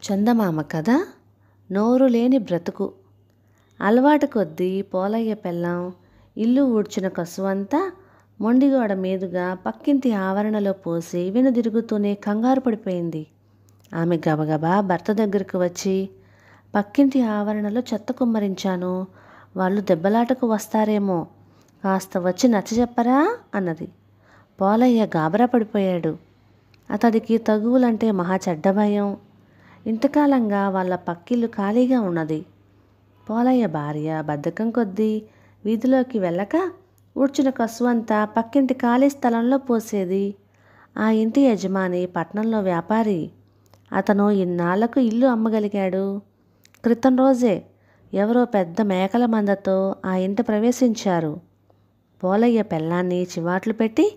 చందమామ కథ నోరు లేని బ్రతుకు. అలవాటు కొద్దీ పోలయ్య పెళ్ళాం ఇల్లు ఊడ్చిన కసువంతా మొండిగోడ మీదుగా పక్కింటి ఆవరణలో పోసి వెనుదిరుగుతూనే కంగారు పడిపోయింది. ఆమె గబగబా భర్త దగ్గరకు వచ్చి, పక్కింటి ఆవరణలో చెత్త కుమ్మరించాను, వాళ్ళు దెబ్బలాటకు వస్తారేమో, కాస్త వచ్చి నచ్చజెప్పరా అన్నది. పోలయ్య గాబరా పడిపోయాడు. అతడికి తగువులంటే మహా చెడ్డ భయం. ఇంతకాలంగా వాళ్ళ పక్కిల్లు ఖాళీగా ఉన్నది. పోలయ్య భార్య బద్ధకం కొద్దీ వీధిలోకి వెళ్ళక ఊడ్చిన కసువంతా పక్కింటి ఖాళీ స్థలంలో పోసేది. ఆ ఇంటి యజమాని పట్నంలో వ్యాపారి. అతను ఇన్నాళ్లకు ఇల్లు అమ్మగలిగాడు. క్రితం రోజే ఎవరో పెద్ద మేకల మందతో ఆ ఇంట ప్రవేశించారు. పోలయ్య పెళ్ళాన్ని చివాట్లు పెట్టి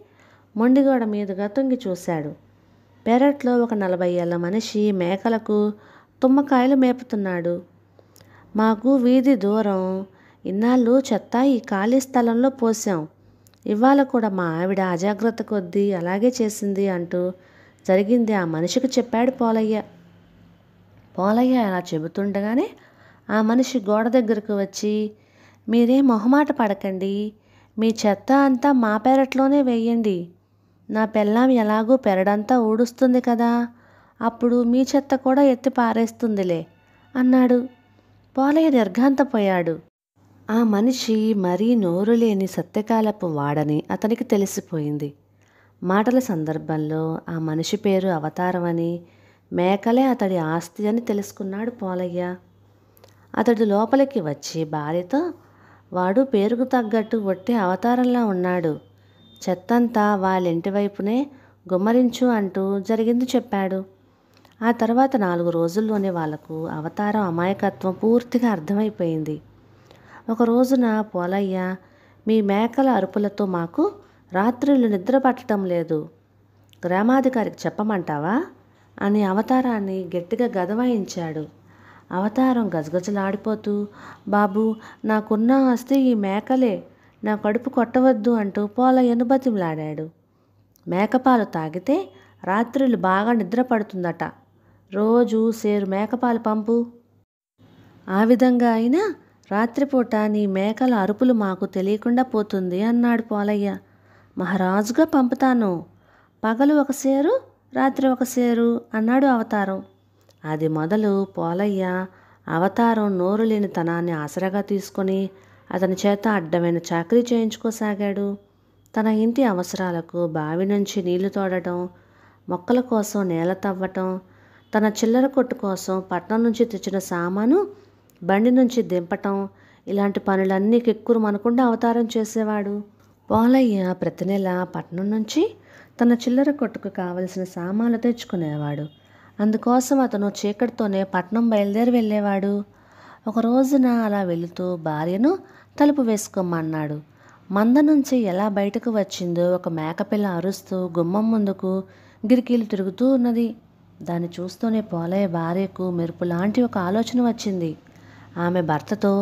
మొండిగోడ మీదుగా తొంగి చూశాడు. పెరట్లో ఒక 40 ఏళ్ల మనిషి మేకలకు తుమ్మకాయలు మేపుతున్నాడు. మాకు వీధి దూరం, ఇన్నాళ్ళు చెత్త ఈ ఖాళీ స్థలంలో పోసాం, ఇవాళ కూడా మా ఆవిడ అజాగ్రత్త కొద్దీ అలాగే చేసింది అంటూ జరిగింది ఆ మనిషికి చెప్పాడు పోలయ్య. పోలయ్య అలా చెబుతుండగానే ఆ మనిషి గోడ దగ్గరకు వచ్చి, మీరేం మొహమాట పడకండి, మీ చెత్త అంతా మా పెరట్లోనే వేయండి, నా పెళ్ళాం ఎలాగూ పెరడంతా ఊడుస్తుంది కదా, అప్పుడు మీ చెత్త కూడా ఎత్తి పారేస్తుందిలే అన్నాడు. పోలయ్య నిర్ఘాంతపోయాడు. ఆ మనిషి మరీ నోరు లేని సత్యకాలపు వాడని అతనికి తెలిసిపోయింది. మాటల సందర్భంలో ఆ మనిషి పేరు అవతారం అని, మేకలే అతడి ఆస్తి అని తెలుసుకున్నాడు పోలయ్య. అతడు లోపలికి వచ్చి భార్యతో, వాడు పేరుకు తగ్గట్టు ఒట్టి అవతారంలా ఉన్నాడు, చెత్తంతా వాళ్ళింటి వైపునే గుమ్మరించు అంటూ జరిగింది చెప్పాడు. ఆ తర్వాత 4 రోజుల్లోనే వాళ్లకు అవతారం అమాయకత్వం పూర్తిగా అర్థమైపోయింది. ఒక రోజున పోలయ్య, మీ మేకల అరుపులతో మాకు రాత్రులు నిద్ర పట్టడం లేదు, గ్రామాధికారికి చెప్పమంటావా అని అవతారాన్ని గట్టిగా గదవాయించాడు. అవతారం గజగజలాడిపోతూ, బాబు, నాకున్న ఆస్తి ఈ మేకలే, నా కడుపు కొట్టవద్దు అంటూ పోలయ్యను బతిమలాడాడు. మేకపాలు తాగితే రాత్రులు బాగా నిద్ర పడుతుందట, రోజు సేరు మేకపాలు పంపు, ఆ విధంగా అయినా రాత్రిపూట నీ మేకల అరుపులు మాకు తెలియకుండా పోతుంది అన్నాడు పోలయ్య. మహారాజుగా పంపుతాను, పగలు 1 సేరు, రాత్రి 1 సేరు అన్నాడు అవతారం. అది మొదలు పోలయ్య అవతారం నోరు లేని తనాన్ని ఆసరాగా తీసుకొని అతని చేత అడ్డమైన చాకరీ చేయించుకోసాగాడు. తన ఇంటి అవసరాలకు బావి నుంచి నీళ్లు తోడటం, మొక్కల కోసం నేల తవ్వటం, తన చిల్లర కొట్టు కోసం పట్నం నుంచి తెచ్చిన సామాను బండి నుంచి దింపటం, ఇలాంటి పనులన్నీ కిక్కురు మనకుండా అవతారం చేసేవాడు. పోలయ్య ప్రతి నెల పట్నం నుంచి తన చిల్లర కొట్టుకు కావలసిన సామాన్లు తెచ్చుకునేవాడు. అందుకోసం అతను చీకటితోనే పట్నం బయలుదేరి వెళ్ళేవాడు. ఒక రోజున అలా వెళుతూ భార్యను తలుపు వేసుకోమన్నాడు. మంద నుంచి ఎలా బయటకు వచ్చిందో ఒక మేకపిల్ల అరుస్తూ గుమ్మం ముందుకు గిరికీలు తిరుగుతూ ఉన్నది. దాన్ని చూస్తూనే పోలయ్య భార్యకు మెరుపు లాంటి ఒక ఆలోచన వచ్చింది. ఆమె భర్తతో,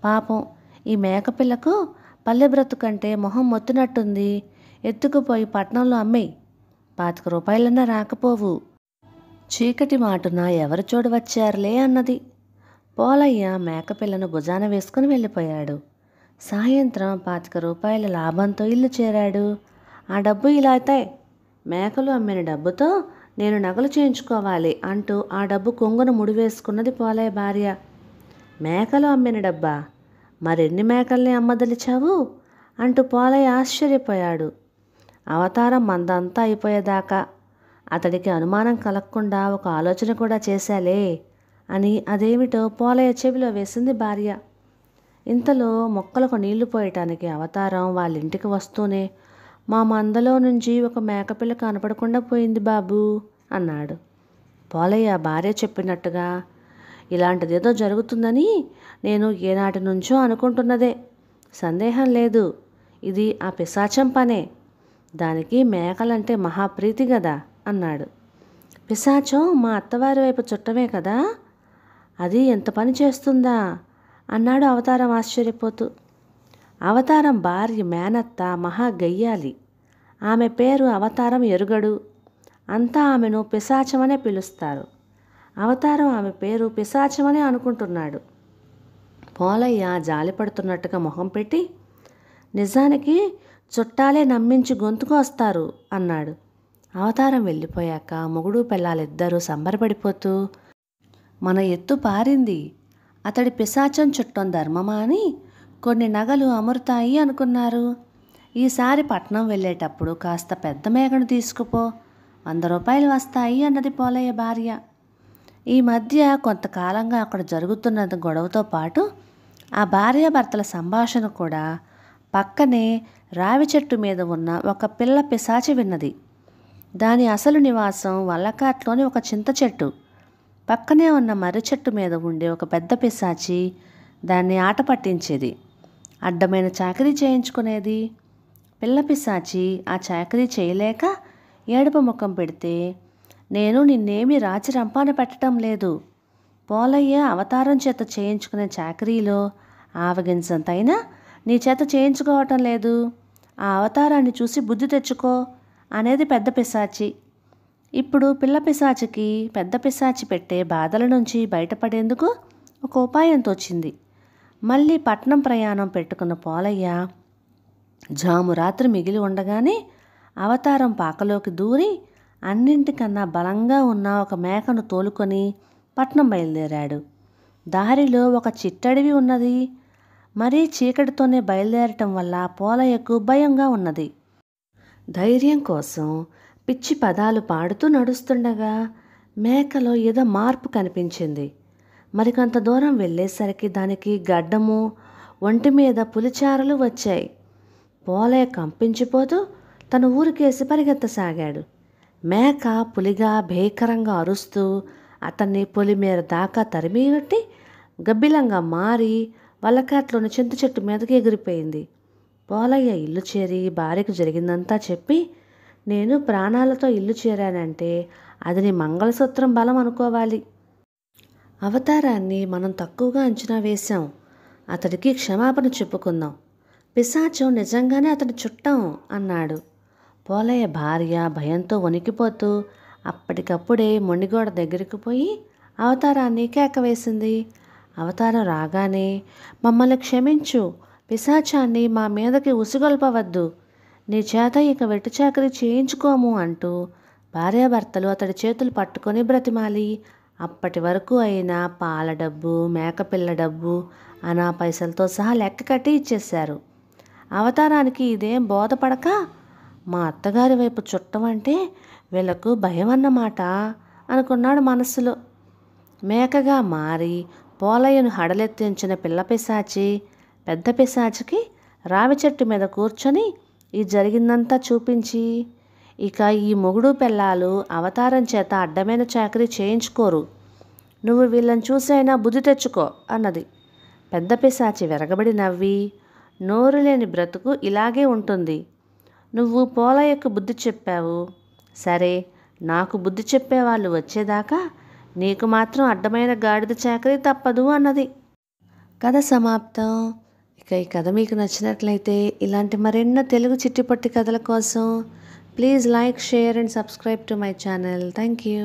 పాపం, ఈ మేకపిల్లకు పల్లె బ్రతుకంటే మొహం మొత్తునట్టుంది, ఎత్తుకుపోయి పట్నంలో అమ్మేయి, 25 రూపాయలన్నా రాకపోవు, చీకటి మాటున ఎవరు చూడవచ్చారులే అన్నది. పోలయ్య మేకపిల్లను భుజాన వేసుకుని వెళ్ళిపోయాడు. సాయంత్రం 25 రూపాయల లాభంతో ఇల్లు చేరాడు. ఆ డబ్బు ఇలా అవుతాయి, మేకలు అమ్మిన డబ్బుతో నేను నగలు చేయించుకోవాలి అంటూ ఆ డబ్బు కొంగున ముడివేసుకున్నది పోలయ్య భార్య. మేకలు అమ్మిన డబ్బా, మరెన్ని మేకల్ని అమ్మదలిచావు అంటూ పోలయ్య ఆశ్చర్యపోయాడు. అవతారం మందంతా అయిపోయేదాకా అతడికి అనుమానం కలగకుండా ఒక ఆలోచన కూడా చేశాలే అని అదేమిటో పోలయ్య చెవిలో వేసింది భార్య. ఇంతలో మొక్కలకు నీళ్లు పోయటానికి అవతారం వాళ్ళింటికి వస్తూనే, మా మందలో నుంచి ఒక మేకపిల్ల కనపడకుండా పోయింది బాబు అన్నాడు. పోలయ్య భార్య చెప్పినట్టుగా, ఇలాంటిదేదో జరుగుతుందని నేను ఏనాటి నుంచో అనుకుంటున్నదే, సందేహం లేదు, ఇది ఆ పిశాచం పనే, దానికి మేకలంటే మహాప్రీతి కదా అన్నాడు. పిశాచం మా అత్తవారి వైపు చుట్టమే కదా, అది ఎంత పని చేస్తుందా అన్నాడు అవతారం ఆశ్చర్యపోతూ. అవతారం భార్య మేనత్త మహా గయ్యాలి. ఆమె పేరు అవతారం ఎరుగడు. అంతా ఆమెను పిశాచమనే పిలుస్తారు. అవతారం ఆమె పేరు పిశాచమని అనుకుంటున్నాడు. పోలయ్య జాలిపడుతున్నట్టుగా మొహం పెట్టి, నిజానికి చుట్టాలే నమ్మించి గొంతుకు వస్తారు అన్నాడు. అవతారం వెళ్ళిపోయాక మొగుడు పెళ్ళాలిద్దరూ సంబరపడిపోతూ, మన ఎత్తు పారింది, అతడి పిశాచం చుట్టం ధర్మమా అని కొన్ని నగలు అమరుతాయి అనుకున్నారు. ఈసారి పట్నం వెళ్ళేటప్పుడు కాస్త పెద్ద మేకను తీసుకుపో, 100 రూపాయలు వస్తాయి అన్నది పోలయ్య భార్య. ఈ మధ్య కొంతకాలంగా అక్కడ జరుగుతున్న గొడవతో పాటు ఆ భార్యాభర్తల సంభాషణ కూడా పక్కనే రావి చెట్టు మీద ఉన్న ఒక పిల్ల పిశాచి విన్నది. దాని అసలు నివాసం వల్లకాట్లోని ఒక చింత చెట్టు. పక్కనే ఉన్న మర్రి చెట్టు మీద ఉండే ఒక పెద్ద పిశాచి దాన్ని ఆట పట్టించేది, అడ్డమైన చాకరీ చేయించుకునేది. పిల్ల పిశాచి ఆ చాకరీ చేయలేక ఏడుపు ముఖం పెడితే, నేను నిన్నేమీ రాచి రంపాన పెట్టడం లేదు, పోలయ్య అవతారం చేత చేయించుకునే చాకరీలో ఆవగించంతైనా నీ చేత చేయించుకోవటం లేదు, ఆ అవతారాన్ని చూసి బుద్ధి తెచ్చుకో అనేది పెద్ద పిశాచి. ఇప్పుడు పిల్ల పిశాచికి పెద్ద పిశాచి పెట్టే బాధల నుంచి బయటపడేందుకు ఒక ఉపాయం తోచింది. మళ్ళీ పట్నం ప్రయాణం పెట్టుకున్న పోలయ్య జాము రాత్రి మిగిలి ఉండగానే అవతారం పాకలోకి దూరి అన్నింటికన్నా బలంగా ఉన్న ఒక మేకను తోలుకొని పట్నం బయలుదేరాడు. దారిలో ఒక చిట్టడివి ఉన్నది. మరీ చీకటితోనే బయలుదేరటం వల్ల పోలయ్యకు భయంగా ఉన్నది. ధైర్యం కోసం పిచ్చి పదాలు పాడుతూ నడుస్తుండగా మేకలో ఏదో మార్పు కనిపించింది. మరికొంత దూరం వెళ్ళేసరికి దానికి గడ్డము, ఒంటి మీద పులిచారలు వచ్చాయి. పోలయ్య కంపించిపోతూ తన ఊరికేసి పరిగెత్తసాగాడు. మేక పులిగా భీకరంగా అరుస్తూ అతన్ని పొలిమేర దాకా తరిమిగట్టి గబ్బిలంగా మారి వల్లకాట్లోని చింత చెట్టు మీదకి ఎగిరిపోయింది. పోలయ్య ఇల్లు చేరి భార్యకు జరిగిందంతా చెప్పి, నేను ప్రాణాలతో ఇల్లు చేరానంటే అది నీ మంగళసూత్రం బలం అనుకోవాలి. అవతారాన్ని మనం తక్కువగా అంచనా వేశాం, అతడికి క్షమాపణ చెప్పుకుందాం, పిశాచం నిజంగానే అతడి చుట్టం అన్నాడు. పోలయ్య భార్య భయంతో వణికిపోతూ అప్పటికప్పుడే మొండిగోడ దగ్గరికి పోయి అవతారాన్ని కేకవేసింది. అవతారం రాగానే, మమ్మల్ని క్షమించు, పిశాచాన్ని మా మీదకి ఉసిగొల్పవద్దు, నీ చేత ఇక వెట్టి చాకరీ చేయించుకోము అంటూ భార్యాభర్తలు అతడి చేతులు పట్టుకొని బ్రతిమాలి అప్పటి వరకు అయిన పాల డబ్బు, మేకపిల్ల డబ్బు, అనా పైసలతో సహా లెక్క కట్టి ఇచ్చేశారు. అవతారానికి ఇదేం బోధపడక, మా అత్తగారి వైపు చుట్టమంటే వీళ్ళకు భయం అన్నమాట అనుకున్నాడు మనస్సులో. మేకగా మారి పోలయ్యను హడలెత్తించిన పిల్ల పిశాచి పెద్ద పిశాచికి రావి చెట్టు మీద కూర్చొని ఈ జరిగిందంతా చూపించి, ఇక ఈ మొగుడు పెళ్ళాలు అవతారం చేత అడ్డమైన చాకరీ చేయించుకోరు, నువ్వు వీళ్ళని చూసైనా బుద్ధి తెచ్చుకో అన్నది. పెద్ద పిశాచి విరగబడి నవ్వి, నోరు లేని బ్రతుకు ఇలాగే ఉంటుంది, నువ్వు పోలయ్యకు బుద్ధి చెప్పావు, సరే నాకు బుద్ధి చెప్పేవాళ్ళు వచ్చేదాకా నీకు మాత్రం అడ్డమైన గాడిద చాకరీ తప్పదు అన్నది. కథ సమాప్తం. ఇక ఈ కథ మీకు నచ్చినట్లయితే ఇలాంటి మరెన్నో తెలుగు చిట్టిపొట్టి కథల కోసం please like, share and subscribe to my channel. Thank you.